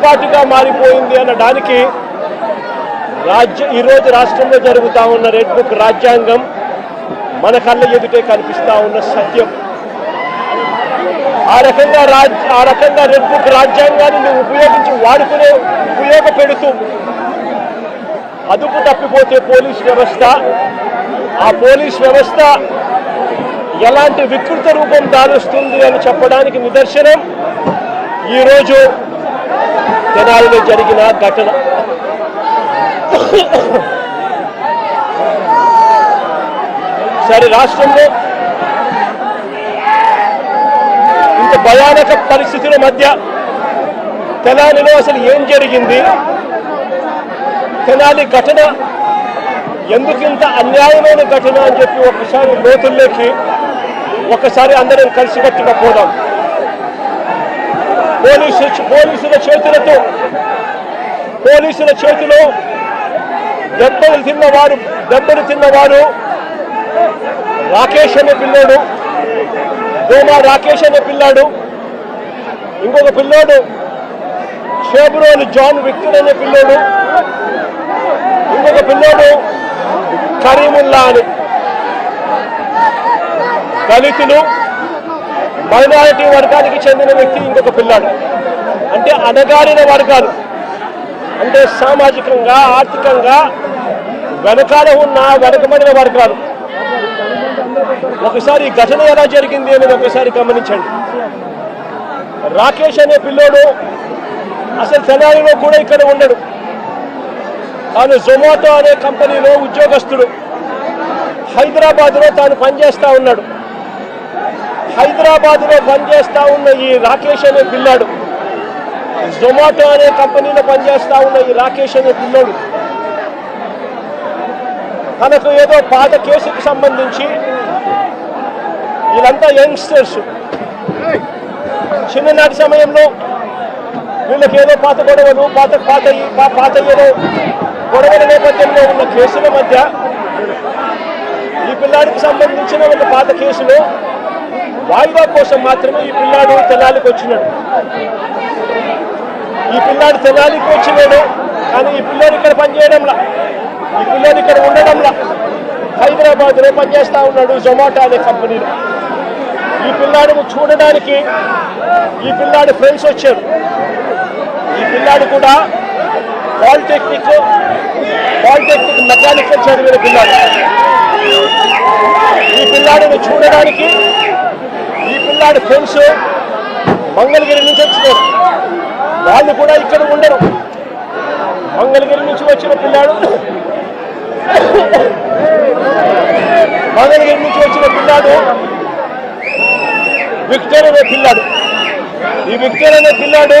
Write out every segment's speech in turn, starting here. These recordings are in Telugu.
పొరపాటుగా మారిపోయింది అనడానికి ఈరోజు రాష్ట్రంలో జరుగుతూ ఉన్న రెడ్ బుక్ రాజ్యాంగం మన కళ్ళ ఎదుటే కనిపిస్తూ ఉన్న సత్యం. ఆ రకంగా రెడ్ బుక్ రాజ్యాంగాన్ని ఉపయోగపెడుతూ అదుపు తప్పిపోతే పోలీస్ వ్యవస్థ, ఆ పోలీస్ వ్యవస్థ ఎలాంటి వికృత రూపం దాలుస్తుంది అని చెప్పడానికి నిదర్శనం ఈరోజు తెనాలిలో జరిగిన ఘటన. సరే, రాష్ట్రంలో ఇంత భయానక పరిస్థితుల మధ్య తెనాలిలో అసలు ఏం జరిగింది, తెనాలి ఘటన ఎందుకు ఇంత అన్యాయమైన ఘటన అని చెప్పి ఒకసారి లోతుల్లోకి అందరం కలిసికట్టుగా పోదాం. పోలీసుల చేతిలో దెబ్బలు తిన్నవారు రాకేష్ అనే పిల్లోడు, దోమా రాకేష్ అనే పిల్లాడు, ఇంకొక పిల్లోడు షేబ్రోలు జాన్ విక్టర్ అనే పిల్లోడు, ఇంకొక పిల్లోడు కరీముల్లా అని. దళితులు, మైనారిటీ వర్గానికి చెందిన వ్యక్తి ఇంకొక పిల్లాడు. అంటే అణగారిన వర్గాలు, అంటే సామాజికంగా ఆర్థికంగా వెనకబడిన వర్గాలు. ఒకసారి ఈ ఘటన ఎలా జరిగింది అనేది ఒకసారి గమనించండి. రాకేష్ అనే పిల్లోడు అసలు తెనాలిలో కూడా ఇక్కడ ఉండడు. తాను జొమాటో అనే కంపెనీలో ఉద్యోగస్తుడు. హైదరాబాద్లో తాను పనిచేస్తూ ఉన్నాడు. హైదరాబాద్లో పనిచేస్తూ ఉన్న ఈ రాకేష్ అనే పిల్లాడు, జొమాటో అనే కంపెనీలో పనిచేస్తూ ఉన్న ఈ రాకేష్ అనే పిల్లోడు తనకు ఏదో పాత కేసుకు సంబంధించి, వీళ్ళంతా యంగ్స్టర్స్, చిన్ననాటి సమయంలో వీళ్ళకి ఏదో పాత గొడవలు, పాత ఏదో గొడవల నేపథ్యంలో ఉన్న కేసుల మధ్య ఈ పిల్లాడికి సంబంధించిన ఒక పాత కేసులో వాయిదా కోసం మాత్రమే ఈ పిల్లాడు తెనాలికి వచ్చినాడు. కానీ ఈ పిల్లాడు ఇక్కడ పనిచేయడంలా, ఈ పిల్లాడు ఇక్కడ ఉండడంలా, హైదరాబాద్లో పనిచేస్తూ ఉన్నాడు జొమాటో అనే కంపెనీలో. ఈ పిల్లాడిని చూడడానికి ఈ పిల్లాడి ఫ్రెండ్స్ వచ్చారు. ఈ పిల్లాడు కూడా పాలిటెక్నిక్ మెకానికల్ చదివిన పిల్లాడు. ఈ పిల్లాడిని చూడడానికి ఈ పిల్లాడి ఫ్రెండ్స్ మంగళగిరి నుంచి వచ్చినారు. వాళ్ళు కూడా ఇక్కడ ఉండరు. మంగళగిరి నుంచి వచ్చిన పిల్లాడు విక్టర్ అనే పిల్లాడు. ఈ విక్టర్ అనే పిల్లాడు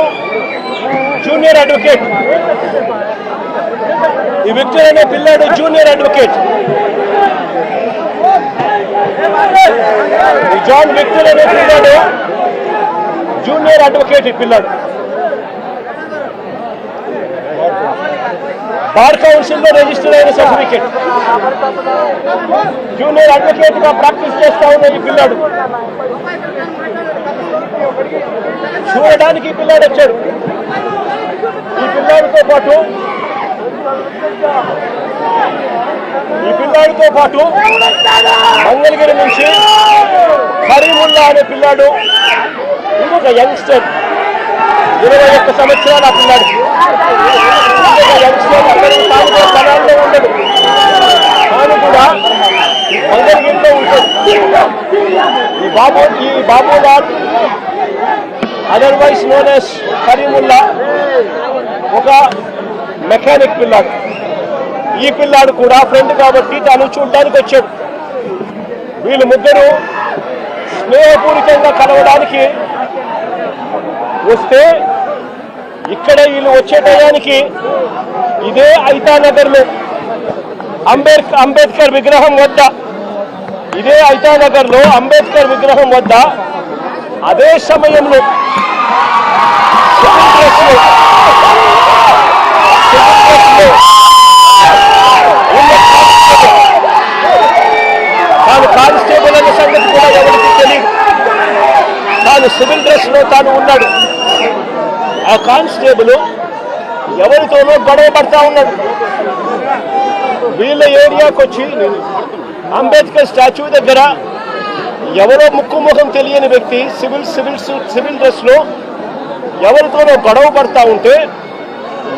జూనియర్ అడ్వకేట్. ఈ జాన్ విక్టర్ అనే పిల్లాడు జూనియర్ అడ్వకేట్. ఈ పిల్లాడు బార్ కౌన్సిల్లో రిజిస్టర్ అయిన సర్టిఫికేట్, జూనియర్ అడ్వకేట్ గా ప్రాక్టీస్ చేస్తా ఉన్న ఈ పిల్లాడు చూడడానికి ఈ పిల్లాడు వచ్చాడు. ఈ పిల్లాడితో పాటు మంగళగిరి నుంచి కరీముల్లా అనే పిల్లాడు, ఇంకొక యంగ్స్టర్, 21 సంవత్సరాలు. ఆ పిల్లాడికి ఇంకొక యంగ్స్టర్ తెనాలిలో ఉండడు, తాను కూడా మంగళగిరిలో ఉంటాడు. ఈ Babulal, otherwise known as Karimullah, ఒక మెకానిక్ పిల్లాడు. ఈ పిల్లాడు కూడా ఫ్రెండ్ కాబట్టి తాను చూడడానికి వచ్చాడు. వీళ్ళు ముగ్గురు స్నేహపూరితంగా కలవడానికి వస్తే ఇక్కడ వీళ్ళు వచ్చే టయానికి ఇదే ఐతానగర్లో అంబేద్కర్ విగ్రహం వద్ద అదే సమయంలో తాను కానిస్టేబుల్ అనే సంగతి కూడా ఎవరికి తెలియదు. తాను సివిల్ డ్రెస్ లో తాను ఉన్నాడు. ఆ కానిస్టేబుల్ ఎవరితోనో గొడవ పడతా ఉన్నాడు. వీళ్ళ ఏరియాకి వచ్చి అంబేద్కర్ స్టాచ్యూ దగ్గర ఎవరో ముఖం తెలియని వ్యక్తి సివిల్ డ్రెస్ లో ఎవరితోనో గొడవ పడతా ఉంటే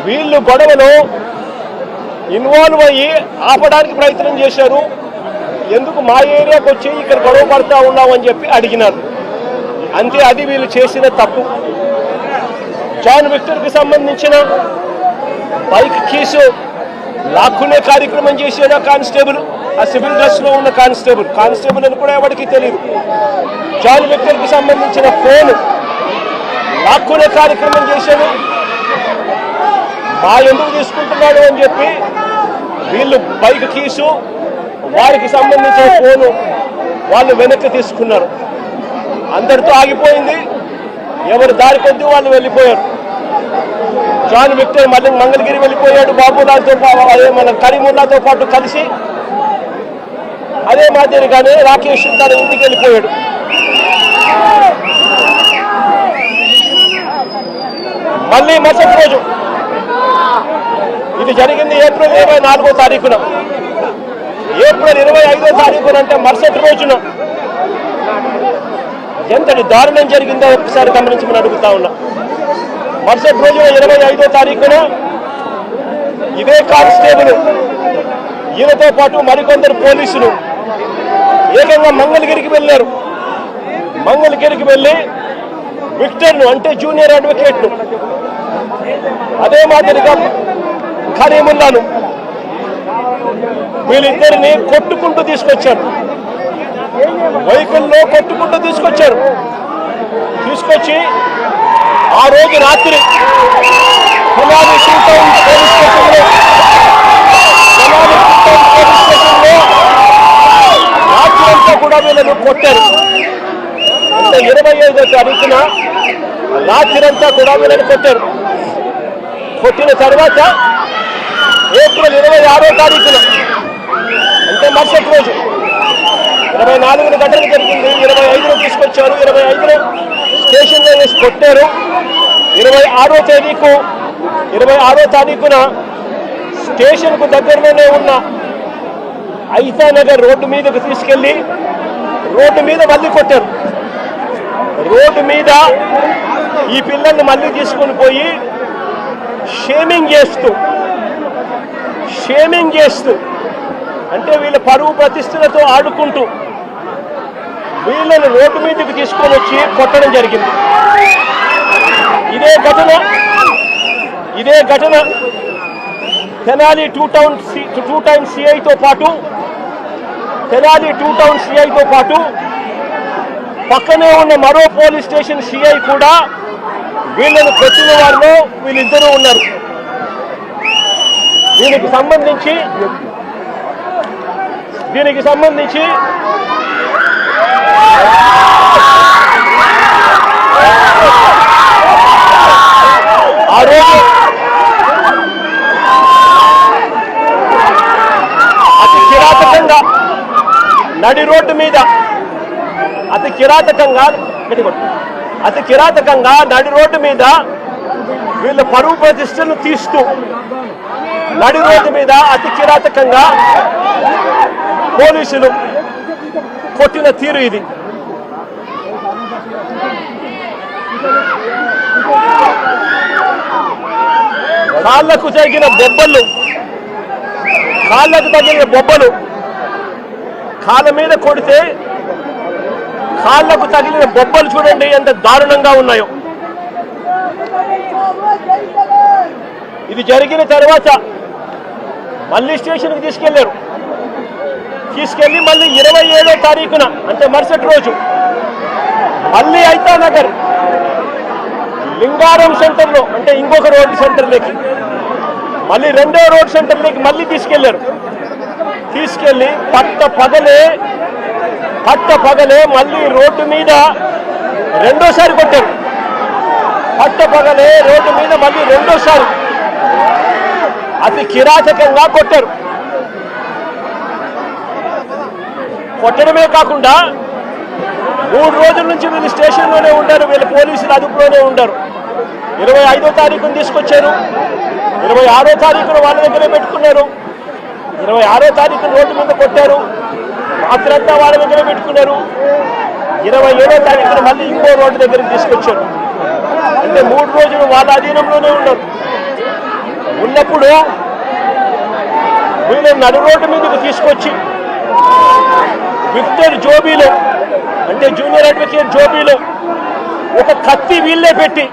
వీళ్ళు గొడవలో ఇన్వాల్వ్ అయ్యి ఆపడానికి ప్రయత్నం చేశారు. ఎందుకు మా ఏరియాకి వచ్చి ఇక్కడ గొడవ పడతా ఉన్నామని చెప్పి అడిగినారు. అంతే, అది వీళ్ళు చేసిన తప్పు. జాన్ విక్టర్కి సంబంధించిన బైక్ కీసు లాక్కునే కార్యక్రమం చేశాడు ఆ కానిస్టేబుల్, ఆ సివిల్ డ్రెస్ లో ఉన్న కానిస్టేబుల్ అని కూడా ఎవరికి తెలియదు. జాన్ విక్టర్కి సంబంధించిన ఫోన్ లాక్కునే కార్యక్రమం చేశాడు. మా ఎందుకు తీసుకుంటున్నాడు అని చెప్పి వీళ్ళు బైక్ కీసు, వారికి సంబంధించిన ఫోను వాళ్ళు వెనక్కి తీసుకున్నారు. అందరితో ఆగిపోయింది. ఎవరు దారి కొద్ది వాళ్ళు వెళ్ళిపోయారు. జాన్ విక్టర్ మళ్ళీ మంగళగిరి వెళ్ళిపోయాడు బాబులాల్తో, అదే మన కరీముల్లాతో పాటు కలిసి. అదే మాదిరిగానే రాకేష్ తన ఇంటికి వెళ్ళిపోయాడు. మళ్ళీ మరుసటి రోజు, ఇది జరిగింది ఏప్రిల్ 24వ తారీఖున. ఏప్రిల్ 25వ తారీఖున అంటే మరుసటి రోజున ఎంతటి దారుణం జరిగిందో ఒకసారి గమనించమని అడుగుతా ఉన్నా. మరుసటి రోజున 25వ తారీఖున ఇదే కానిస్టేబుల్ ఈయనతో పాటు మరికొందరు పోలీసులు ఏకంగా మంగళగిరికి వెళ్ళారు. మంగళగిరికి వెళ్ళి విక్టర్ను అంటే జూనియర్ అడ్వకేట్ను, అదే మాదిరిగా కరీముల్లాను, వీళ్ళిద్దరిని కొట్టుకుంటూ తీసుకొచ్చారు. వెహికల్లో కొట్టుకుంటూ తీసుకొచ్చి ఆ రోజు రాత్రి తెనాలి టూ టౌన్ పోలీస్ స్టేషన్లో రాత్రి అంతా కూడా వీళ్ళను కొట్టారు. అంటే 25వ తారీఖున రాత్రంతా కూడా వీళ్ళని కొట్టారు. కొట్టిన తర్వాత ఏప్రిల్ 26వ తారీఖున అంటే మరుసటి రోజు 24న ఘటన జరిగింది. 25ను తీసుకొచ్చారు. 25ను స్టేషన్లో వేసి కొట్టారు. 26వ తారీఖున స్టేషన్కు దగ్గరలోనే ఉన్న ఐతానగర్ రోడ్డు మీదకు తీసుకెళ్లి రోడ్డు మీద మళ్ళీ కొట్టారు. రోడ్డు మీద ఈ పిల్లల్ని మళ్ళీ తీసుకొని పోయి షేమింగ్ చేస్తూ అంటే వీళ్ళ పరువు ప్రతిష్టలతో ఆడుకుంటూ వీళ్ళని రోడ్డు మీదకి తీసుకొని వచ్చి కొట్టడం జరిగింది. ఇదే ఘటన తెనాలి టూ టౌన్ సిఐతో పాటు పక్కనే ఉన్న మరో పోలీస్ స్టేషన్ సిఐ కూడా వీళ్ళను కొట్టిన వారిలో వీళ్ళిద్దరూ ఉన్నారు. దీనికి సంబంధించి ఆ రోజు అతి కిరాతకంగా నడి రోడ్డు మీద అతి కిరాతకంగా నడి రోడ్డు మీద వీళ్ళ పరువు ప్రతిష్టను తీస్తూ నడి రోడ్డు మీద అతి కిరాతకంగా పోలీసులు కొట్టిన తీరు ఇది. కాళ్ళకు తగిన బొబ్బలు కాళ్ళ మీద కొడితే కాళ్ళకు తగిలిన బొబ్బలు చూడండి ఎంత దారుణంగా ఉన్నాయో. ఇది జరిగిన తర్వాత మళ్ళీ స్టేషన్కి తీసుకెళ్లి మళ్ళీ 27వ తారీఖున అంటే మరుసటి రోజు మళ్ళీ ఐతానగర్ లింగారం సెంటర్లో అంటే ఇంకొక రోడ్డు సెంటర్లోకి మళ్ళీ 2వ రోడ్ సెంటర్లోకి మళ్ళీ తీసుకెళ్లి పట్ట పగలే మళ్ళీ రోడ్డు మీద రెండోసారి కొట్టారు. రోడ్డు మీద మళ్ళీ రెండోసారి అతి కిరాతకంగా కొట్టారు. కొట్టడమే కాకుండా 3 రోజుల నుంచి వీళ్ళు స్టేషన్లోనే ఉంటారు. వీళ్ళు పోలీసులు అదుపులోనే ఉంటారు. 25వ తారీఖున తీసుకొచ్చారు, 26వ తారీఖున వాళ్ళ దగ్గరే పెట్టుకున్నారు, 26వ తారీఖున రోడ్డు మీద కొట్టారు, రాత్రంతా వాళ్ళ దగ్గర పెట్టుకున్నారు, 27వ తారీఖున మళ్ళీ ఇంకో రోడ్డు దగ్గరికి తీసుకొచ్చారు. అంటే 3 రోజులు వాళ్ళ అధీనంలోనే ఉన్నారు. ఉన్నప్పుడు వీళ్ళు నడు రోడ్డు మీదకు తీసుకొచ్చి విక్టర్ జోబీలో అంటే జూనియర్ అడ్వకేట్ జోబీలో ఒక కత్తి వీళ్ళే పెట్టి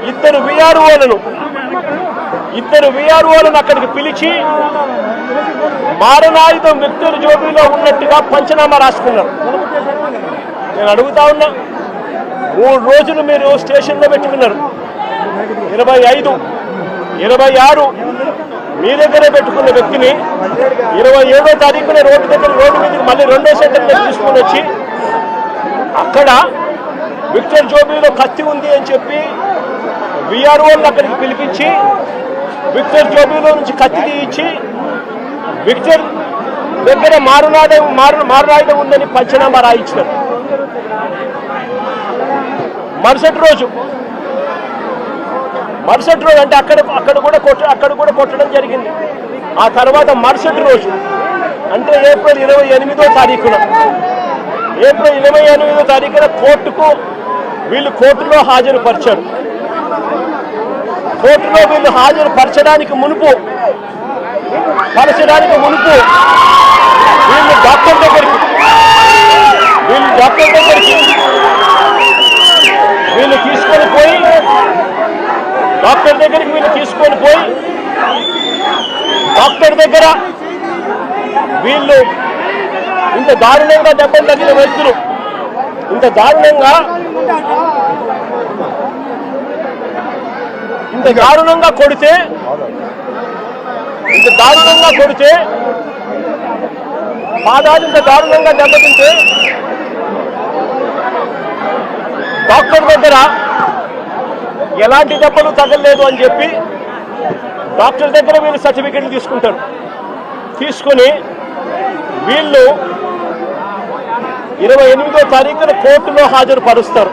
ఇద్దరు విఆర్ఓలను అక్కడికి పిలిచి మారణాయుధం విక్టర్ జోబీలో ఉన్నట్టుగా పంచనామా రాసుకున్నారు. నేను అడుగుతా ఉన్నా, 3 రోజులు మీరు స్టేషన్లో పెట్టుకున్నారు, 25, 26 మీ దగ్గరే పెట్టుకున్న వ్యక్తిని 27వ తారీఖున రోడ్డు మీదకి మళ్ళీ 2వ సెంటర్లో తీసుకుని వచ్చి అక్కడ విక్టర్ జోబీలో కత్తి ఉంది అని చెప్పి విఆర్ఓలను అక్కడికి పిలిపించి విక్టర్ జోబీలో నుంచి కత్తి తీయించి విక్టర్ దగ్గర మారణాయుధం ఉందని పంచనామా రాయించినారు. మరుసటి రోజు అంటే అక్కడ కూడా కొట్టడం జరిగింది. ఆ తర్వాత మరుసటి రోజు అంటే ఏప్రిల్ 28వ తారీఖున వీళ్ళు కోర్టులో హాజరుపరిచారు. కోర్టులో వీళ్ళు హాజరుపరచడానికి మునుపు వీళ్ళు డాక్టర్ దగ్గరికి వీళ్ళు తీసుకొని పోయి డాక్టర్ దగ్గర వీళ్ళు ఇంత దారుణంగా దెబ్బలు తగిన వ్యక్తులు ఇంత దారుణంగా కొడితే పాదాలు ఇంత దారుణంగా దెబ్బతింటే డాక్టర్ దగ్గర ఎలాంటి దెబ్బలు తగలలేదు అని చెప్పి డాక్టర్ దగ్గర వీళ్ళు సర్టిఫికెట్లు తీసుకుంటారు. తీసుకుని వీళ్ళు 28వ తారీఖున కోర్టులో హాజరుపరుస్తారు.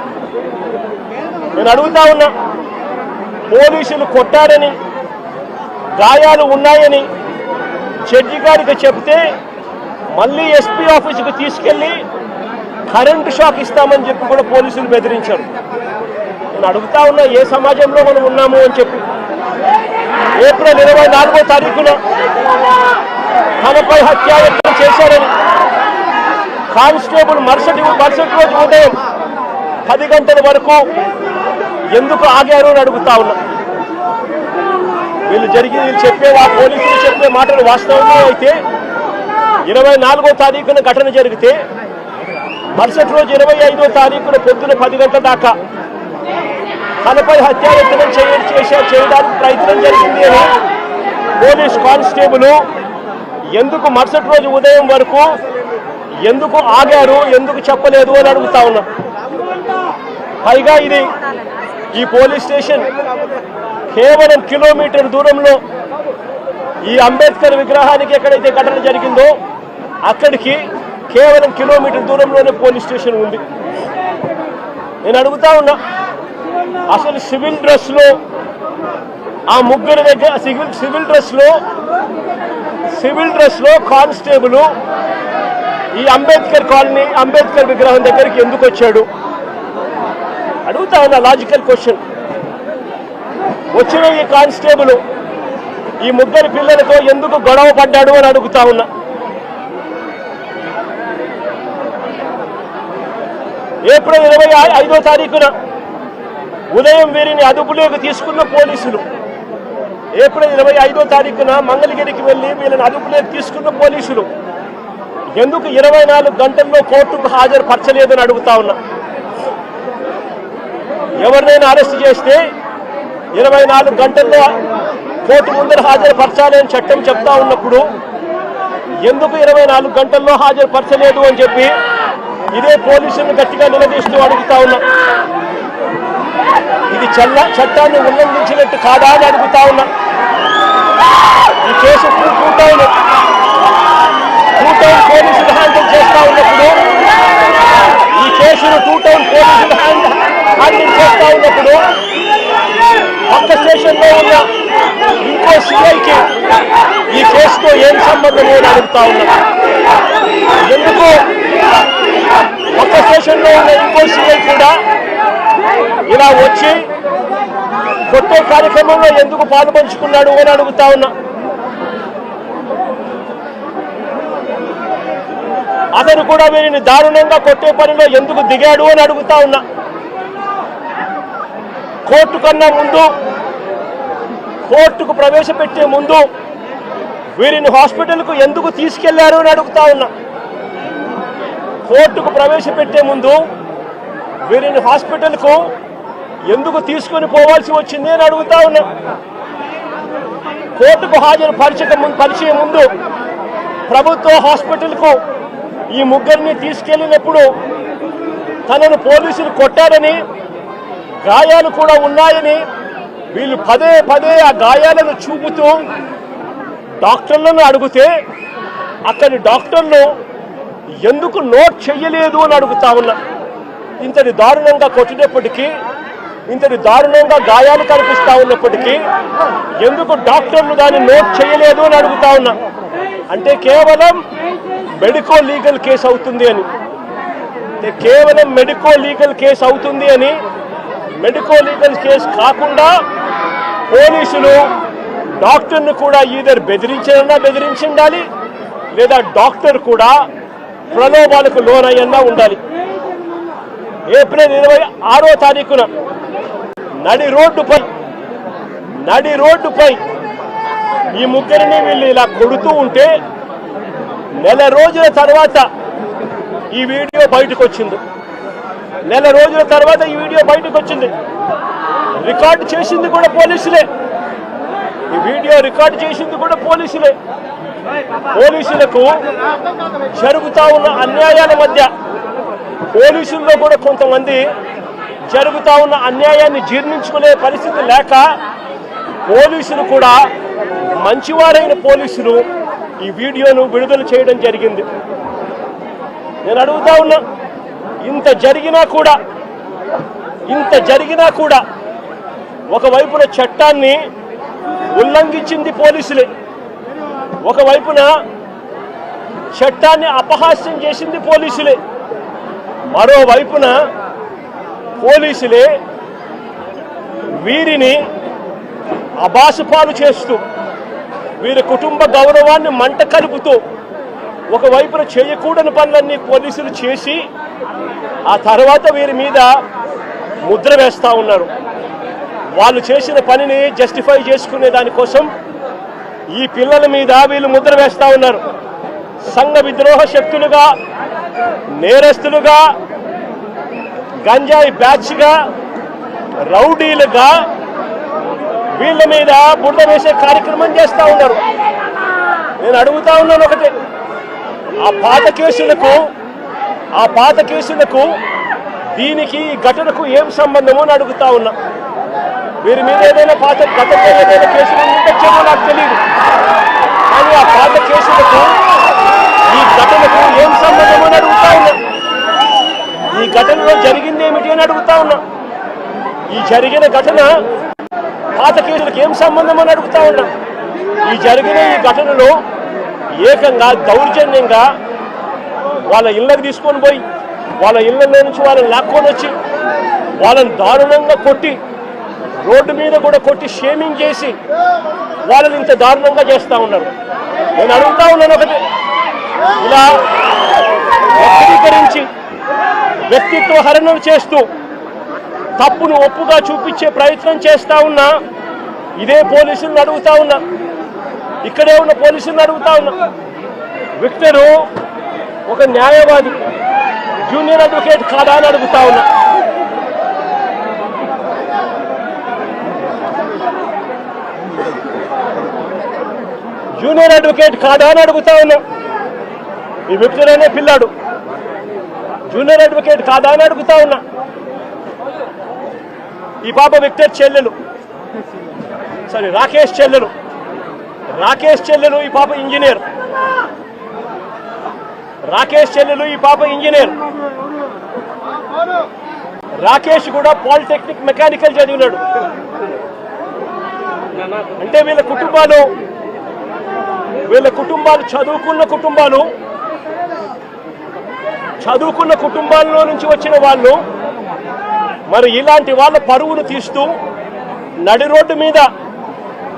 నేను అడుగుతా ఉన్నా, పోలీసులు కొట్టారని గాయాలు ఉన్నాయని జడ్జి గారికి చెప్తే మళ్ళీ ఎస్పీ ఆఫీసుకు తీసుకెళ్లి కరెంటు షాక్ ఇస్తామని చెప్పి కూడా పోలీసులు బెదిరించారు. నేను అడుగుతా ఉన్నా, ఏ సమాజంలో మనం ఉన్నాము అని చెప్పి. ఏప్రిల్ 24వ తారీఖున తనపై హత్యాయత్నం చేశారని కానిస్టేబుల్ మరుసటి రోజు ఉదయం 10 గంటల వరకు ఎందుకు ఆగారు అని అడుగుతా ఉన్నా. పోలీసులు చెప్పే మాటలు వాస్తవమే అయితే 24వ తారీఖున ఘటన జరిగితే మరుసటి రోజు 25వ తారీఖున పొద్దున 10 గంటల దాకా తనపై హత్యాయత్నం చేయడానికి ప్రయత్నం జరిగింది అని పోలీస్ కానిస్టేబుల్ ఎందుకు మరుసటి రోజు ఉదయం వరకు ఎందుకు ఆగారు, ఎందుకు చెప్పలేదు అని అడుగుతా ఉన్నా. పైగా ఈ పోలీస్ స్టేషన్ కేవలం కిలోమీటర్ దూరంలో ఈ అంబేద్కర్ విగ్రహానికి ఎక్కడైతే ఘటన జరిగిందో అక్కడికి కేవలం కిలోమీటర్ దూరంలోనే పోలీస్ స్టేషన్ ఉంది. నేను అడుగుతా ఉన్నా, అసలు సివిల్ డ్రెస్లో ఆ ముగ్గురు దగ్గర సివిల్ డ్రెస్లో కానిస్టేబుల్ ఈ అంబేద్కర్ విగ్రహం దగ్గరికి ఎందుకు వచ్చాడు అడుగుతా ఉన్నా. Logical question. వచ్చిన ఈ కానిస్టేబుల్ ఈ ముగ్గురు పిల్లలతో ఎందుకు గొడవ పడ్డాడు అని అడుగుతా ఉన్నా. ఏప్రిల్ 25వ తారీఖున ఉదయం వీరిని అదుపులోకి తీసుకున్న పోలీసులు, ఏప్రిల్ 25వ తారీఖున మంగళగిరికి వెళ్లి వీళ్ళని అదుపులోకి తీసుకున్న పోలీసులు ఎందుకు 24 గంటల్లో కోర్టుకు హాజరుపరచలేదని అడుగుతా ఉన్నా. ఎవరినైనా అరెస్ట్ చేస్తే 24 గంటల్లో కోర్టు ముందర హాజరుపరచాలి అని చట్టం చెప్తా ఉన్నప్పుడు ఎందుకు 24 గంటల్లో హాజరుపరచలేదు అని చెప్పి ఇదే పోలీసులను గట్టిగా నిలదీస్తూ అడుగుతా ఉన్నా. ఇది చట్టాన్ని ఉల్లంఘించినట్టు కాదా అని అడుగుతా ఉన్నా. ఈ కేసు టూ టౌన్ పోలీసులు హ్యాండిల్ చేస్తా ఉన్నప్పుడు ఈ కేసు కేసును టూ టౌన్ పోలీసులు హ్యాండిల్ చేస్తా ఉన్నప్పుడు పక్క స్టేషన్లో ఉన్న ఇంకో సిఐకి ఈ కేసుతో ఏం సంబంధము అని అడుగుతా ఉన్నా. ఎందుకు పక్క స్టేషన్లో ఉన్న ఇంకో సిఐ కూడా ఇలా వచ్చి కొట్టే కార్యక్రమంలో ఎందుకు పాల్పంచుకున్నాడు అని అడుగుతా ఉన్నా. అతను కూడా వీరిని దారుణంగా కొట్టే పనిలో ఎందుకు దిగాడు అని అడుగుతా ఉన్నా. కోర్టు కన్నా ముందు, కోర్టుకు ప్రవేశపెట్టే ముందు వీరిని హాస్పిటల్కు ఎందుకు తీసుకెళ్లారు అని అడుగుతా ఉన్నా. కోర్టుకు ప్రవేశపెట్టే ముందు వీరిని హాస్పిటల్కు ఎందుకు తీసుకొని పోవాల్సి వచ్చింది అని అడుగుతా ఉన్నా. కోర్టుకు హాజరు పరిచే ముందు ప్రభుత్వ హాస్పిటల్కు ఈ ముగ్గురిని తీసుకెళ్లినప్పుడు తనను పోలీసులు కొట్టారని, గాయాలు కూడా ఉన్నాయని వీళ్ళు పదే పదే ఆ గాయాలను చూపుతూ డాక్టర్లను అడిగితే అక్కడి డాక్టర్లు ఎందుకు నోట్ చెయ్యలేదు అని అడుగుతా ఉన్నా. ఇంతటి దారుణంగా కొట్టినప్పటికీ, ఇంతటి దారుణంగా గాయాలు కనిపిస్తా ఉన్నప్పటికీ ఎందుకు డాక్టర్లు దాన్ని నోట్ చేయలేదు అని అడుగుతా ఉన్నా. అంటే కేవలం మెడికో లీగల్ కేసు అవుతుంది అని, కేవలం మెడికో లీగల్ కేసు అవుతుంది అని, మెడికో లీగల్ కేసు కాకుండా పోలీసులు డాక్టర్ను కూడా ఈధర్ బెదిరించాలి, లేదా డాక్టర్ కూడా ప్రలోభాలకు లోనయ్యన్నా ఉండాలి. ఏప్రిల్ 26వ తారీఖున నడి రోడ్డుపై ఈ ముగ్గురిని వీళ్ళు ఇలా కొడుతూ ఉంటే నెల రోజుల తర్వాత ఈ వీడియో బయటకు వచ్చింది. రికార్డు చేసింది కూడా పోలీసులే. ఈ వీడియో రికార్డు చేసింది కూడా పోలీసులే. పోలీసులకు జరుగుతా ఉన్న అన్యాయాల మధ్య పోలీసుల్లో కూడా కొంతమంది జరుగుతా ఉన్న అన్యాయాన్ని జీర్ణించుకునే పరిస్థితి లేక పోలీసులు కూడా, మంచివారైన పోలీసులు ఈ వీడియోను విడుదల చేయడం జరిగింది. నేను అడుగుతా ఉన్నా, ఇంత జరిగినా కూడా ఒకవైపున చట్టాన్ని ఉల్లంఘించింది పోలీసులే, ఒకవైపున చట్టాన్ని అపహాస్యం చేసింది పోలీసులే, మరోవైపున పోలీసులే వీరిని అబాసుపాలు చేస్తూ, వీరి కుటుంబ గౌరవాన్ని మంట కలుపుతూ, ఒకవైపున చేయకూడని పనులన్నీ పోలీసులు చేసి ఆ తర్వాత వీరి మీద ముద్ర వేస్తూ ఉన్నారు. వాళ్ళు చేసిన పనిని జస్టిఫై చేసుకునే దానికోసం ఈ పిల్లల మీద వీళ్ళు ముద్ర వేస్తూ ఉన్నారు. సంఘ విద్రోహ శక్తులుగా, నేరస్తులుగా, గంజాయి బ్యాచ్గా, రౌడీలుగా వీళ్ళ మీద బురద వేసే కార్యక్రమం చేస్తూ ఉన్నారు. నేను అడుగుతా ఉన్నాను ఒకటే, ఆ పాత కేసులకు దీనికి ఈ ఘటనకు ఏం సంబంధమో అని అడుగుతా ఉన్నా. వీరి మీద ఏదైనా గతంలో ఏదైనా కేసులు ఉండొచ్చేమో నాకు తెలియదు, కానీ ఆ పాత కేసులకు ఈ ఘటనకు ఏం సంబంధమో అని అడుగుతా ఉన్నా. ఈ ఘటనలో జరిగింది ఏమిటి అని అడుగుతా ఉన్నా. ఈ జరిగిన ఘటన పాత కేసులకు ఏం సంబంధం అని అడుగుతా ఉన్నా. ఈ ఘటనలో ఏకంగా దౌర్జన్యంగా వాళ్ళ ఇళ్ళకి తీసుకొని పోయి, వాళ్ళ ఇళ్ళలో నుంచి వాళ్ళని లాక్కొని వచ్చి, వాళ్ళని దారుణంగా కొట్టి, రోడ్డు మీద కూడా కొట్టి షేమింగ్ చేసి వాళ్ళని ఇంత దారుణంగా చేస్తూ ఉన్నారు. నేను అడుగుతా ఉన్నాను ఒకటి, ఇలా వక్రీకరించి వ్యక్తిత్వ హరణం చేస్తూ తప్పును ఒప్పుగా చూపించే ప్రయత్నం చేస్తా ఉన్నా ఇదే పోలీసులను అడుగుతా ఉన్నా, ఇక్కడే ఉన్న పోలీసులను అడుగుతా ఉన్నా. విక్టరు ఒక న్యాయవాది, జూనియర్ అడ్వకేట్ కాదా అని అడుగుతా ఉన్నా. జూనియర్ అడ్వకేట్ కాదా అని అడుగుతా ఉన్నా. ఈ విక్టర్ అనే పిల్లాడు జూనియర్ అడ్వకేట్ కాదా అని అడుగుతా ఉన్నా. ఈ పాప విక్టర్ చెల్లెలు, రాకేష్ చెల్లెలు, ఈ పాప ఇంజనీర్. రాకేష్ చెల్లెలు, ఈ పాప ఇంజనీర్. రాకేష్ కూడా పాలిటెక్నిక్ మెకానికల్ చదివినాడు. అంటే వీళ్ళ కుటుంబాలు చదువుకున్న కుటుంబాల్లో నుంచి వచ్చిన వాళ్ళు మరి ఇలాంటి వాళ్ళ పరువును తీస్తూ నడి రోడ్డు మీద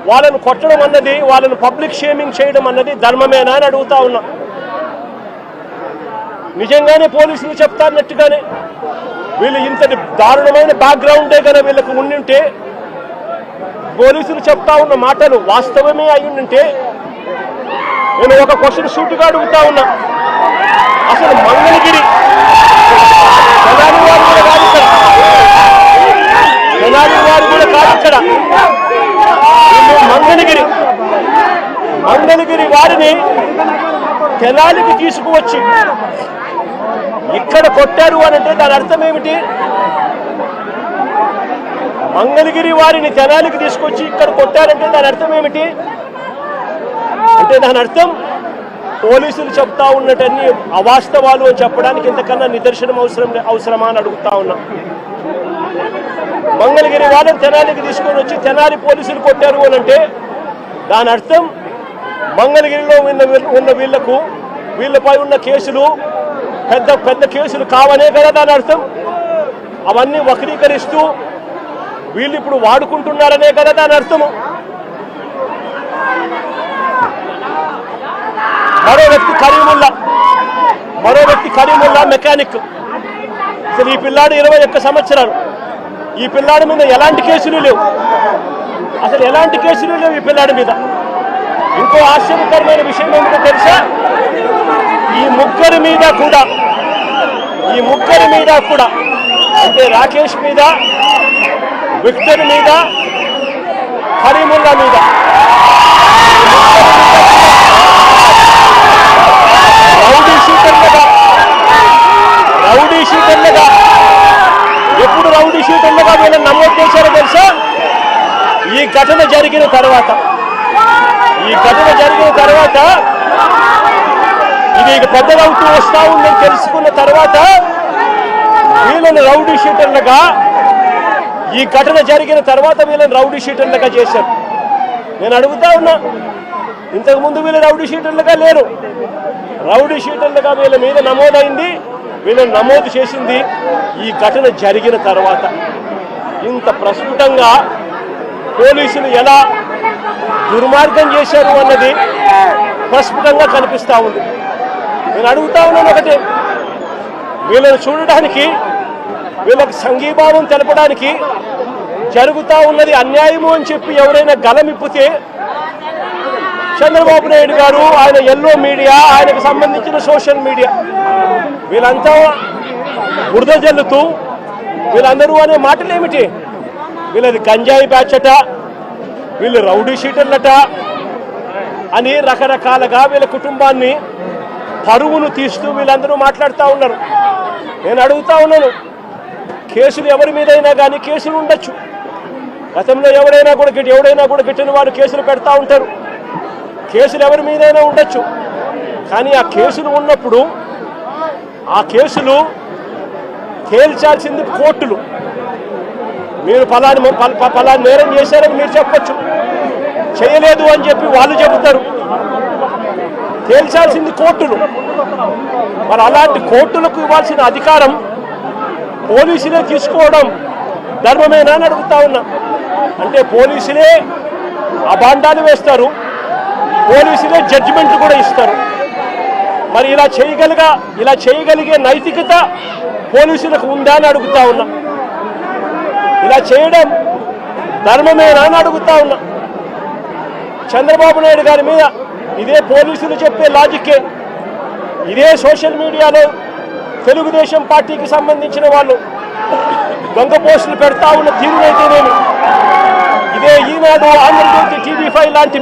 వాళ్ళను కొట్టడం అన్నది, వాళ్ళను పబ్లిక్ షేమింగ్ చేయడం అన్నది ధర్మమేనా అని అడుగుతా ఉన్నా. నిజంగానే పోలీసులు చెప్తారన్నట్టుగానే వీళ్ళు ఇంతటి దారుణమైన బ్యాక్గ్రౌండే కదా వీళ్ళకు ఉండింటే, పోలీసులు చెప్తా ఉన్న మాటలు వాస్తవమే అయ్యుంటే, నేను ఒక క్వశ్చన్ సూటిగా అడుగుతా ఉన్నా. అసలు మంగళగిరి తెనాలి వారు కూడా కాదు ఇక్కడ, మంగళగిరి వారిని తెనాలికి తీసుకువచ్చి ఇక్కడ కొట్టారు అని అంటే దాని అర్థం ఏమిటి? మంగళగిరి వారిని తెనాలికి తీసుకొచ్చి ఇక్కడ కొట్టారంటే దాని అర్థం ఏమిటి? అంటే దాని అర్థం పోలీసులు చెప్తా ఉన్నటన్ని అవాస్తవాలు అని చెప్పడానికి ఇంతకన్నా నిదర్శనం అవసరమా అని అడుగుతా ఉన్నా. మంగళగిరి వాళ్ళని తెనాలికి తీసుకొని వచ్చి తెనాలి పోలీసులు కొట్టారు అని అంటే దాని అర్థం మంగళగిరిలో ఉన్న వీళ్ళపై ఉన్న కేసులు పెద్ద కేసులు కావనే కదా దాని అర్థం. అవన్నీ వక్రీకరిస్తూ వీళ్ళు ఇప్పుడు వాడుకుంటున్నారనే కదా దాని అర్థము. మరో వ్యక్తి కరీముల్లా మెకానిక్. అసలు ఈ పిల్లాడు 21 సంవత్సరాలు. ఈ పిల్లాడి మీద ఎలాంటి కేసులు లేవు, అసలు ఎలాంటి కేసులు లేవు ఈ పిల్లాడి మీద. ఇంకో ఆశ్చర్యకరమైన విషయం ఏమిటో తెలుసా? ఈ ముగ్గురి మీద కూడా అంటే రాకేష్ మీద, విక్టర్ మీద, కరీముల్లా మీద రౌడీ షీటర్లుగా ఎప్పుడు రౌడీ షీటర్లుగా వీళ్ళని నమోదు చేశారో తెలుసా? ఈ ఘటన జరిగిన తర్వాత ఇది పెద్దదవుతూ వస్తా ఉందని తెలుసుకున్న తర్వాత వీళ్ళని రౌడీ షీటర్లుగా, ఈ ఘటన జరిగిన తర్వాత వీళ్ళని రౌడీ షీటర్లుగా చేశారు. నేను అడుగుతా ఉన్నా, ఇంతకుముందు వీళ్ళు రౌడీ షీటర్లుగా లేరు. రౌడీ షీటర్లుగా వీళ్ళ మీద నమోదైంది, వీళ్ళని నమోదు చేసింది ఈ ఘటన జరిగిన తర్వాత. ఇంత ప్రస్ఫుటంగా పోలీసులు ఎలా దుర్మార్గం చేశారు అన్నది ప్రస్ఫుటంగా కనిపిస్తూ ఉంది. నేను అడుగుతా ఉన్నాను ఒకటే, వీళ్ళని చూడడానికి, వీళ్ళకి సంఘీభావం తెలపడానికి జరుగుతూ ఉన్నది అన్యాయము అని చెప్పి ఎవరైనా గలమిప్పితే చంద్రబాబు నాయుడు గారు, ఆయన ఎల్లో మీడియా, ఆయనకు సంబంధించిన సోషల్ మీడియా వీళ్ళంతా బురద జల్లుతూ వీళ్ళందరూ అనే మాటలు ఏమిటి? వీళ్ళది గంజాయి బ్యాచ్ అట, వీళ్ళు రౌడీ షీటర్లట అని రకరకాలుగా వీళ్ళ కుటుంబాన్ని పరువును తీస్తూ వీళ్ళందరూ మాట్లాడుతూ ఉన్నారు. నేను అడుగుతా ఉన్నాను, కేసులు ఎవరి మీదైనా కానీ కేసులు ఉండొచ్చు. గతంలో ఎవరైనా కూడా గిట్టిన వారు కేసులు పెడతా ఉంటారు. కేసులు ఎవరి మీదైనా ఉండొచ్చు. కానీ ఆ కేసులు ఉన్నప్పుడు ఆ కేసులు తేల్చాల్సింది కోర్టులు. మీరు పలాని నేరం చేశారని మీరు చెప్పొచ్చు, చేయలేదు అని చెప్పి వాళ్ళు చెబుతారు. తేల్చాల్సింది కోర్టులు. మరి అలాంటి కోర్టులకు ఇవ్వాల్సిన అధికారం పోలీసులే తీసుకోవడం ధర్మమేనా అని అడుగుతా ఉన్నా. అంటే పోలీసులే అబాండాలు వేస్తారు, పోలీసులే జడ్జిమెంట్ కూడా ఇస్తారు. మరి ఇలా చేయగలిగే నైతికత పోలీసులకు ఉందా అని అడుగుతా ఉన్నా. ఇలా చేయడం ధర్మమేనా అని అడుగుతా ఉన్నా. చంద్రబాబు నాయుడు గారి మీద ఇదే పోలీసులు చెప్పే లాజిక్కే, ఇదే సోషల్ మీడియాలో తెలుగుదేశం పార్టీకి సంబంధించిన వాళ్ళు దొంగ పోస్టులు పెడతా ఉన్న తీరునైతేనేమి, ఇదే ఈనాడు, ఆంధ్రజ్యోతి, TV5 లాంటి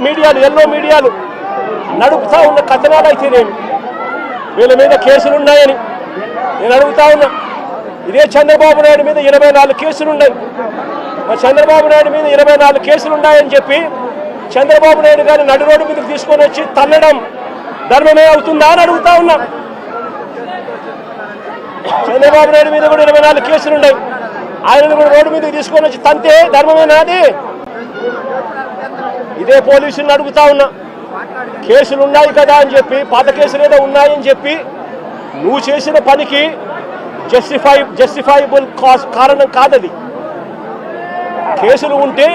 మీడియాలు ఎల్లో మీడియాలు నడుపుతా ఉన్న కథనాలు అయితేనేమి, వీళ్ళ మీద కేసులున్నాయని నేను అడుగుతా ఉన్నా. ఇదే చంద్రబాబు నాయుడు మీద 24 కేసులున్నాయి. మరి చంద్రబాబు నాయుడు మీద 24 కేసులున్నాయని చెప్పి చంద్రబాబు నాయుడు గారిని నడి రోడ్డు మీదకి తీసుకొని వచ్చి తల్లడం ధర్మమే అవుతుందా అని అడుగుతా ఉన్నా. చంద్రబాబు నాయుడు మీద కూడా 24 కేసులు ఉన్నాయి. ఆయనను కూడా రోడ్డు మీదకి తీసుకొని వచ్చి తంతే ధర్మమేనా అది? ఇదే పోలీసులను అడుగుతా ఉన్నా, కేసులు ఉన్నాయి కదా అని చెప్పి, పాత కేసులు ఏదో ఉన్నాయని చెప్పి నువ్వు చేసిన పనికి జస్టిఫైబుల్ కారణం కాదది. కేసులు ఉంటే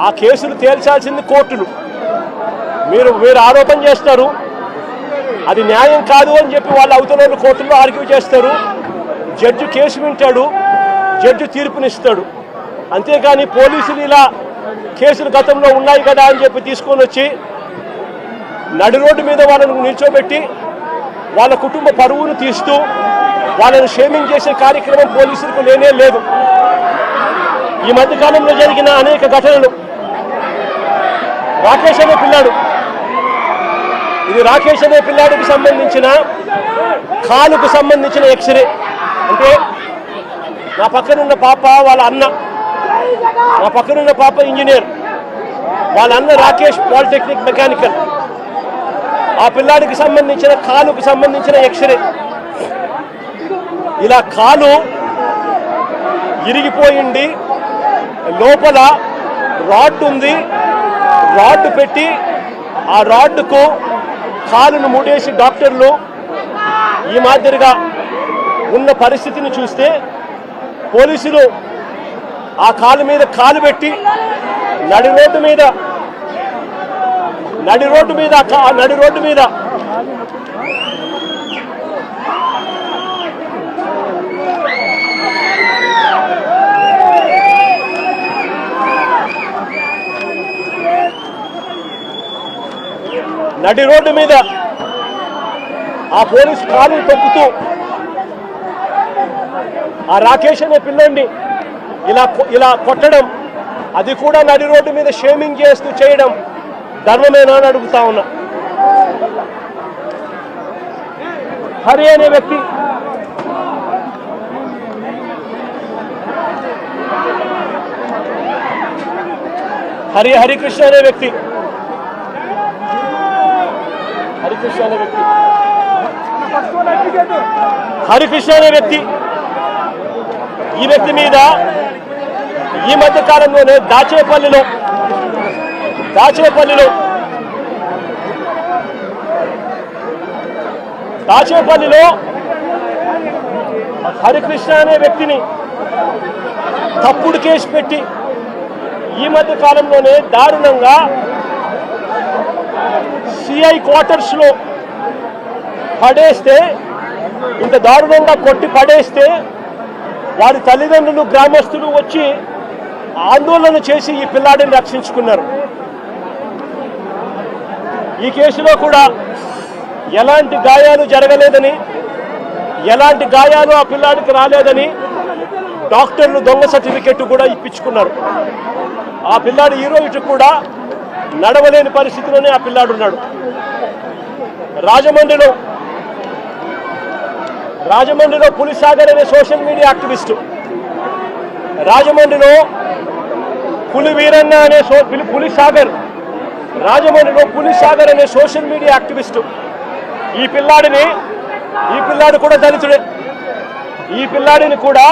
ఆ కేసులు తేల్చాల్సింది కోర్టులు. మీరు ఆరోపణ చేస్తారు, అది న్యాయం కాదు అని చెప్పి వాళ్ళు అవతల కోర్టుల్లో ఆర్గ్యూ చేస్తారు. జడ్జి కేసు వింటాడు, జడ్జి తీర్పునిస్తాడు. అంతేకాని పోలీసులు ఇలా కేసులు గతంలో ఉన్నాయి కదా అని చెప్పి తీసుకొని వచ్చి నడి రోడ్డు మీద వాళ్ళను నిల్చోబెట్టి వాళ్ళ కుటుంబ పరువును తీస్తూ వాళ్ళను షేమింగ్ చేసే కార్యక్రమం పోలీసులకు లేనే లేదు. ఈ మధ్యకాలంలో జరిగిన అనేక ఘటనలు, రాకేష్ అనే పిల్లాడు, ఇది రాకేష్ అనే పిల్లాడికి సంబంధించిన కాలుకు సంబంధించిన ఎక్స్రే. అంటే నా పక్కనున్న పాప వాళ్ళ అన్న, నా పక్కనున్న పాప ఇంజనీర్, వాళ్ళ అన్న రాకేష్ పాలిటెక్నిక్ మెకానికల్. ఆ పిల్లాడికి సంబంధించిన కాలుకు సంబంధించిన ఎక్స్రే. ఇలా కాలు ఇరిగిపోయింది, లోపల రాడ్ ఉంది, రాడ్ పెట్టి ఆ రాడ్కు కాలును ముడేసి డాక్టర్లు ఈ మాదిరిగా ఉన్న పరిస్థితిని చూస్తే పోలీసులు ఆ కాలు మీద కాలు పెట్టి నడి రోడ్డు మీద ఆ పోలీసు కాలు తొక్కుతూ ఆ రాకేష్ అనే పిల్లోడిని ఇలా కొట్టడం, అది కూడా నడి రోడ్డు మీద షేమింగ్ చేస్తూ చేయడం ధర్మమేనా అని అడుగుతా ఉన్నా. హరి అనే వ్యక్తి, హరికృష్ణ అనే వ్యక్తి ఈ వ్యక్తి మీద ఈ మధ్య కాలంలోనే దాచేపల్లిలో హరికృష్ణ అనే వ్యక్తిని తప్పుడు కేసు పెట్టి ఈ మధ్య కాలంలోనే దారుణంగా సిఐ క్వార్టర్స్ లో పడేస్తే, ఇంత దారుణంగా కొట్టి పడేస్తే వారి తల్లిదండ్రులు, గ్రామస్తులు వచ్చి ఆందోళన చేసి ఈ పిల్లాడిని రక్షించుకున్నారు. ఈ కేసులో కూడా ఎలాంటి గాయాలు జరగలేదని, ఎలాంటి గాయాలు ఆ పిల్లాడికి రాలేదని డాక్టర్లు దొంగ సర్టిఫికెట్ కూడా ఇప్పించుకున్నారు. ఆ పిల్లాడు ఈ రోజు కూడా నడవలేని పరిస్థితిలోనే ఆ పిల్లాడు ఉన్నాడు. రాజమండ్రిలో పులిసాగర్ అనే సోషల్ మీడియా యాక్టివిస్టు, రాజమండ్రిలో పులివీరన్న అనే పులిసాగర్ అనే సోషల్ మీడియా యాక్టివిస్టు ఈ పిల్లాడు కూడా దళితుడే. ఈ పిల్లాడిని కూడా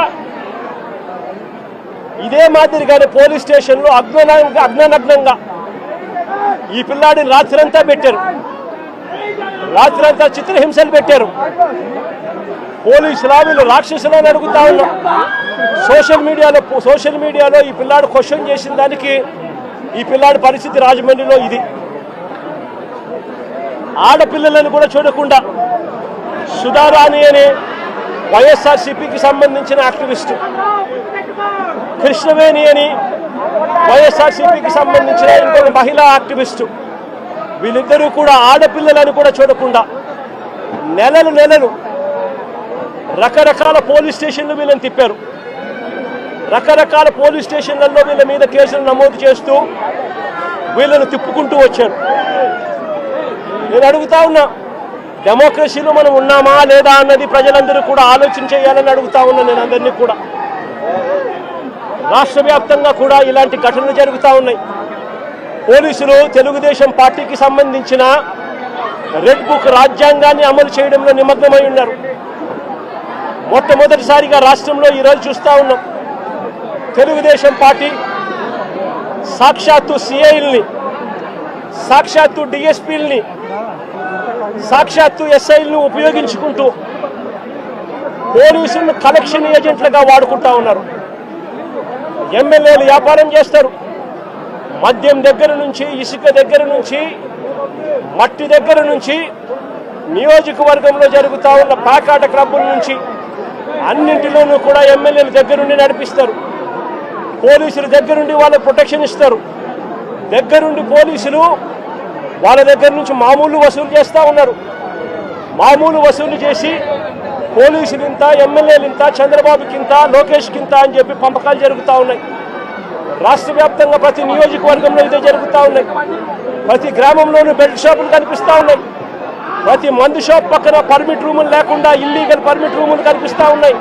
ఇదే మాదిరిగానే పోలీస్ స్టేషన్లో అగ్ననగ్నంగా ఈ పిల్లాడిని రాత్రంతా పెట్టారు, రాత్రంతా చిత్రహింసలు పెట్టారు. పోలీసులా వీళ్ళు రాక్షసులని అడుగుతా ఉన్నాం. సోషల్ మీడియాలో ఈ పిల్లాడు క్వశ్చన్ చేసిన దానికి ఈ పిల్లాడి పరిస్థితి రాజమండ్రిలో ఇది. ఆడపిల్లలను కూడా చూడకుండా సుధారాణి అనే వైఎస్ఆర్సీపీకి సంబంధించిన యాక్టివిస్టు, కృష్ణవేణి అని వైఎస్ఆర్సీపీకి సంబంధించిన ఇంకొక మహిళా యాక్టివిస్టు, వీళ్ళిద్దరూ కూడా ఆడపిల్లలను కూడా చూడకుండా నెలలు రకరకాల పోలీస్ స్టేషన్లు వీళ్ళని తిప్పారు. రకరకాల పోలీస్ స్టేషన్లలో వీళ్ళ మీద కేసులు నమోదు చేస్తూ వీళ్ళను తిప్పుకుంటూ వచ్చారు. నేను అడుగుతా ఉన్నా, డెమోక్రసీలో మనం ఉన్నామా లేదా అన్నది ప్రజలందరూ కూడా ఆలోచన చేయాలని అడుగుతా ఉన్నా నేను అందరినీ కూడా. రాష్ట్ర వ్యాప్తంగా కూడా ఇలాంటి ఘటనలు జరుగుతూ ఉన్నాయి. పోలీసులు తెలుగుదేశం పార్టీకి సంబంధించిన రెడ్ బుక్ రాజ్యాంగాన్ని అమలు చేయడంలో నిమగ్నమై ఉన్నారు. మొట్టమొదటిసారిగా రాష్ట్రంలో ఈరోజు చూస్తూ ఉన్నాం. తెలుగుదేశం పార్టీ సాక్షాత్తు సిఐల్ని, సాక్షాత్తు డిఎస్పీల్ని, సాక్షాత్తు ఎస్ఐల్ని ఉపయోగించుకుంటూ పోలీసులను కలెక్షన్ ఏజెంట్లుగా వాడుకుంటా ఉన్నారు. ఎమ్మెల్యేలు వ్యాపారం చేస్తారు. మద్యం దగ్గర నుంచి, ఇసుక దగ్గర నుంచి, మట్టి దగ్గర నుంచి, నియోజకవర్గంలో జరుగుతూ ఉన్న పాకాట క్లబ్బుల నుంచి అన్నింటిలోనూ కూడా ఎమ్మెల్యేల దగ్గరుండి నడిపిస్తారు. పోలీసుల దగ్గరుండి వాళ్ళ ప్రొటెక్షన్ ఇస్తారు. దగ్గరుండి పోలీసులు వాళ్ళ దగ్గర నుంచి మామూలు వసూలు చేస్తూ ఉన్నారు. మామూలు వసూలు చేసి పోలీసులు ఇంత, ఎమ్మెల్యేలు ఇంత, చంద్రబాబుకి ఇంత, లోకేష్కి ఇంత అని చెప్పి పంపకాలు జరుగుతూ ఉన్నాయి. రాష్ట్ర వ్యాప్తంగా ప్రతి నియోజకవర్గంలో ఇదే జరుగుతూ ఉన్నాయి. ప్రతి గ్రామంలోనూ బెల్ట్ షాపులు కనిపిస్తూ ఉన్నాయి. ప్రతి మందు షాప్ పక్కన పర్మిట్ రూములు లేకుండా ఇల్లీగల్ పర్మిట్ రూములు కనిపిస్తూ ఉన్నాయి.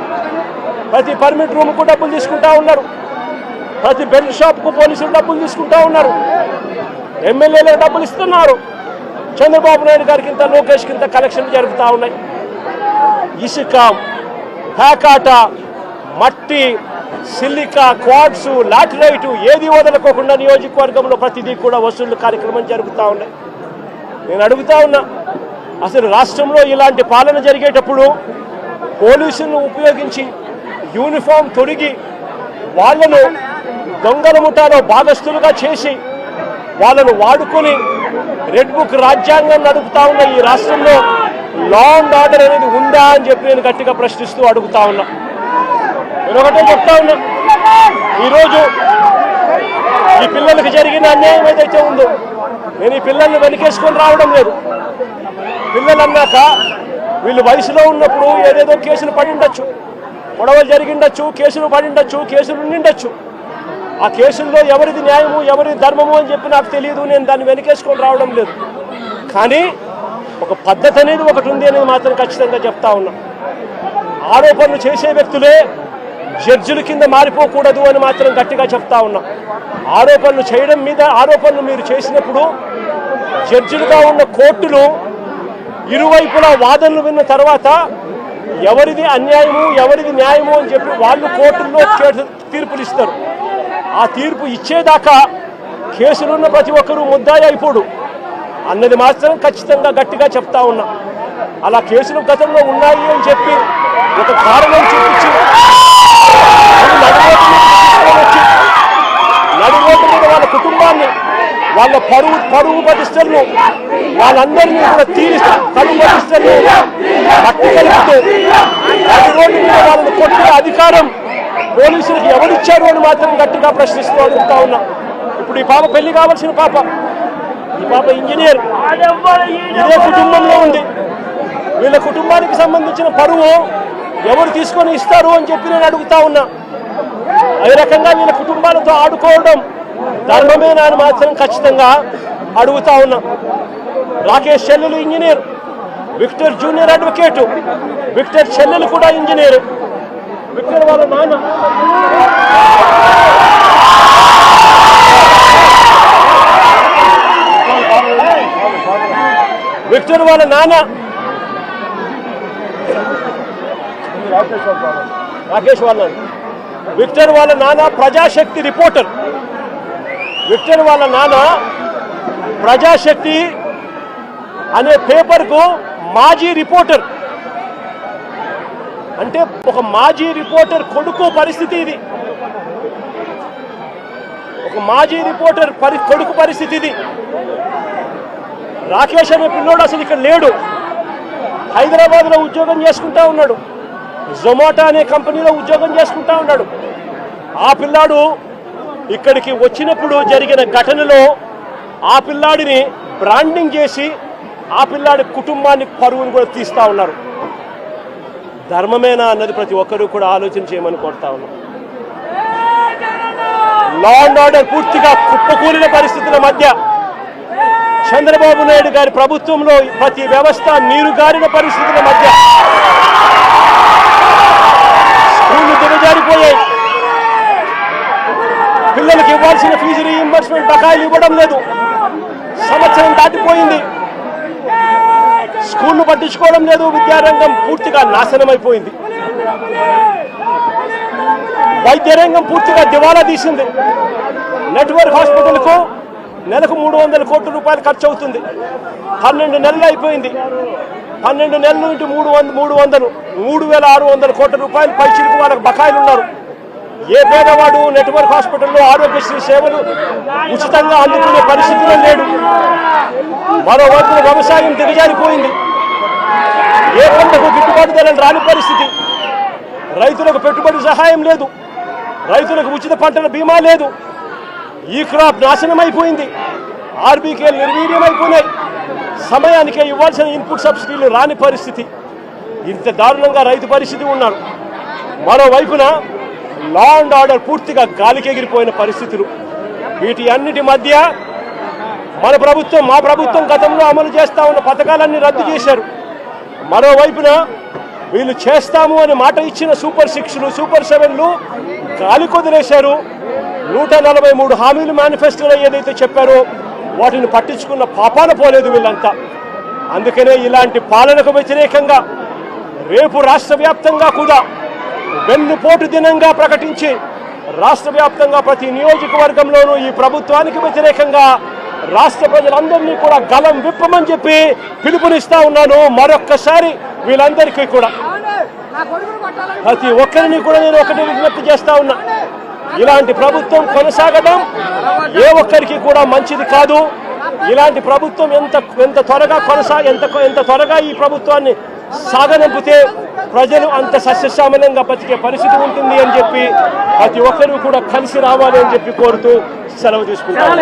ప్రతి పర్మిట్ రూమ్కు డబ్బులు తీసుకుంటా ఉన్నారు. ప్రతి బెల్ట్ షాప్కు పోలీసులు డబ్బులు తీసుకుంటా ఉన్నారు. ఎమ్మెల్యేలకు డబ్బులు ఇస్తున్నారు. చంద్రబాబు నాయుడు గారికి ఇంత, లోకేష్కి ఇంత కలెక్షన్లు జరుగుతూ ఉన్నాయి. ఇసుక, ప్యాకాట, మట్టి, సిలికా, క్వాడ్స్, లాటరైటు ఏది వదలకోకుండా నియోజకవర్గంలో ప్రతిదీ కూడా వసూళ్లు కార్యక్రమం జరుగుతూ ఉన్నాయి. నేను అడుగుతా ఉన్నా, అసలు రాష్ట్రంలో ఇలాంటి పాలన జరిగేటప్పుడు పోలీసులను ఉపయోగించి యూనిఫామ్ తొడిగి వాళ్ళను దొంగల ముఠాలో భాగస్థులుగా చేసి వాళ్ళను వాడుకొని రెడ్ బుక్ రాజ్యాంగం నడుపుతా ఉన్న ఈ రాష్ట్రంలో లా అండ్ ఆర్డర్ అనేది ఉందా అని చెప్పి నేను గట్టిగా ప్రశ్నిస్తూ అడుగుతా ఉన్నా. నేను ఒకటే చెప్తా ఉన్నా, ఈరోజు ఈ పిల్లలకు జరిగిన అన్యాయం ఏదైతే ఉందో నేను ఈ పిల్లల్ని వెనకేసుకొని రావడం లేదు. పిల్లలు అన్నాక వీళ్ళు వయసులో ఉన్నప్పుడు ఏదేదో కేసులు పడిండొచ్చు, గొడవలు జరిగిండొచ్చు, కేసులు పడిండొచ్చు, కేసులు ఉండిండొచ్చు. ఆ కేసుల్లో ఎవరిది న్యాయము, ఎవరిది ధర్మము అని చెప్పి నాకు తెలియదు. నేను దాన్ని వెనకేసుకొని రావడం లేదు. కానీ ఒక పద్ధతి అనేది ఒకటి ఉంది అనేది మాత్రం ఖచ్చితంగా చెప్తా ఉన్నా. ఆరోపణలు చేసే వ్యక్తులే జడ్జిల కింద మారిపోకూడదు అని మాత్రం గట్టిగా చెప్తా ఉన్నా. ఆరోపణలు చేయడం మీద ఆరోపణలు మీరు చేసినప్పుడు జడ్జిలుగా ఉన్న కోర్టులు ఇరువైపులా వాదనలు విన్న తర్వాత ఎవరిది అన్యాయము, ఎవరిది న్యాయము అని చెప్పి వాళ్ళు కోర్టుల్లో తీర్పులు ఇస్తారు. ఆ తీర్పు ఇచ్చేదాకా కేసులున్న ప్రతి ఒక్కరూ ముద్దాయి అయిపోడు అన్నది మాత్రం ఖచ్చితంగా గట్టిగా చెప్తా ఉన్నా. అలా కేసులు గతంలో ఉన్నాయి అని చెప్పి ఒక కారణం చూపించి నడిరోడ్డు మీద వాళ్ళ కుటుంబాన్ని, వాళ్ళ పరువు ప్రతిష్టలను, వాళ్ళందరినీ కూడా పరువు ప్రతిష్టలను మట్టి కలుపుతూ నడిరోడ్డు మీద వాళ్ళని కొట్టిన అధికారం పోలీసులకు ఎవరిచ్చారు అని మాత్రం గట్టిగా ప్రశ్నిస్తూ అడుగుతా ఉన్నా. ఇప్పుడు ఈ పాప పెళ్లి కావాల్సిన పాప, ఈ పాప ఇంజనీర్, ఇదే కుటుంబంలో ఉంది. వీళ్ళ కుటుంబానికి సంబంధించిన పరువు ఎవరు తీసుకొని ఇస్తారు అని చెప్పి నేను అడుగుతా ఉన్నా. అదే రకంగా వీళ్ళ కుటుంబాలతో ఆడుకోవడం ధర్మమేనా అని మాత్రం ఖచ్చితంగా అడుగుతా ఉన్నా. రాకేష్ చెల్లెలు engineer, Victor junior advocate, Victor చెల్లెలు కూడా ఇంజనీర్, విక్టర్ వాళ్ళ నాన్న రాకేష్ వాళ్ళ విక్టర్ వాళ్ళ నాన్న ప్రజాశక్తి రిపోర్టర్. విక్టర్ వాళ్ళ నాన్న ప్రజాశక్తి అనే పేపర్కు మాజీ రిపోర్టర్. అంటే ఒక మాజీ రిపోర్టర్ కొడుకు పరిస్థితి ఇది. ఒక మాజీ రిపోర్టర్ కొడుకు పరిస్థితి ఇది. రాకేష్ అనే పిల్లోడు అసలు ఇక్కడ లేడు. హైదరాబాద్లో ఉద్యోగం చేసుకుంటా ఉన్నాడు. జొమాటో అనే కంపెనీలో ఉద్యోగం చేసుకుంటా ఉన్నాడు. ఆ పిల్లాడు ఇక్కడికి వచ్చినప్పుడు జరిగిన ఘటనలో ఆ పిల్లాడిని బ్రాండింగ్ చేసి ఆ పిల్లాడి కుటుంబాన్ని పరువును కూడా తీస్తూ ఉన్నారు. ధర్మమేనా అన్నది ప్రతి ఒక్కరూ కూడా ఆలోచన చేయమని కోరుతా ఉన్నాం. లా అండ్ ఆర్డర్ పూర్తిగా కుప్పకూలిన పరిస్థితుల మధ్య చంద్రబాబు నాయుడు గారి ప్రభుత్వంలో ప్రతి వ్యవస్థ నీరుగారిన పరిస్థితుల మధ్య స్కూళ్లు దిగజారిపోయాయి. పిల్లలకు ఇవ్వాల్సిన ఫీజు రీయింబర్స్మెంట్ బకాయిలు ఇవ్వడం లేదు. సంవత్సరం దాటిపోయింది, స్కూళ్లు పట్టించుకోవడం లేదు. విద్యారంగం పూర్తిగా నాశనం అయిపోయింది. వైద్య రంగం పూర్తిగా దివాలా తీసింది. నెట్వర్క్ హాస్పిటల్కు నెలకు 300 కోట్ల రూపాయలు ఖర్చు అవుతుంది. 12 నెలలు అయిపోయింది. 12 నెలల నుండి 3,600 కోట్ల రూపాయలు పైచిలకు వాళ్ళకి బకాయిలు ఉన్నారు. ఏ పేదవాడు నెట్వర్క్ హాస్పిటల్లో ఆరోగ్యశ్రీ సేవలు ఉచితంగా అందుకునే పరిస్థితిలో లేడు. మరోవైపు వ్యవసాయం దిగజారిపోయింది. ఏ పంటకు గిట్టుబాటు ధరలు రాని పరిస్థితి. రైతులకు పెట్టుబడి సహాయం లేదు. రైతులకు ఉచిత పంటల బీమా లేదు. ఈ క్రాప్ నాశనం అయిపోయింది. ఆర్బీకేలు నిర్వీర్యమైపోయినాయి. సమయానికే ఇవ్వాల్సిన ఇన్పుట్ సబ్సిడీలు రాని పరిస్థితి. ఇంత దారుణంగా రైతు పరిస్థితి ఉన్నారు. మరోవైపున లా అండ్ ఆర్డర్ పూర్తిగా గాలికి ఎగిరిపోయిన పరిస్థితులు. వీటి అన్నిటి మధ్య మా ప్రభుత్వం గతంలో అమలు చేస్తా ఉన్న పథకాలన్నీ రద్దు చేశారు. మరోవైపున వీళ్ళు చేస్తాము అని మాట ఇచ్చిన సూపర్ 6లు సూపర్ 7లు గాలి కొదిలేశారు. 143 హామీలు మేనిఫెస్టోలో ఏదైతే చెప్పారో వాటిని పట్టించుకున్న పాపాన పోలేదు వీళ్ళంతా. అందుకనే ఇలాంటి పాలనకు వ్యతిరేకంగా రేపు రాష్ట్ర వ్యాప్తంగా కూడా వెన్నుపోటు దినంగా ప్రకటించి రాష్ట్ర వ్యాప్తంగా ప్రతి నియోజకవర్గంలోనూ ఈ ప్రభుత్వానికి వ్యతిరేకంగా రాష్ట్ర ప్రజలందరినీ కూడా గలం విప్పమని చెప్పి పిలుపునిస్తా ఉన్నాను. మరొక్కసారి వీళ్ళందరికీ కూడా ప్రతి ఒక్కరిని కూడా నేను ఒకటి విజ్ఞప్తి చేస్తా ఉన్నా. ఇలాంటి ప్రభుత్వం కొనసాగడం ఏ ఒక్కరికి కూడా మంచిది కాదు. ఇలాంటి ప్రభుత్వం ఎంత త్వరగా ఈ ప్రభుత్వాన్ని సాగనంపితే ప్రజలు అంత సస్యశ్యామలంగా బతికే పరిస్థితి ఉంటుంది అని చెప్పి ప్రతి ఒక్కరూ కూడా కలిసి రావాలి అని చెప్పి కోరుతూ సెలవు తీసుకుంటారు.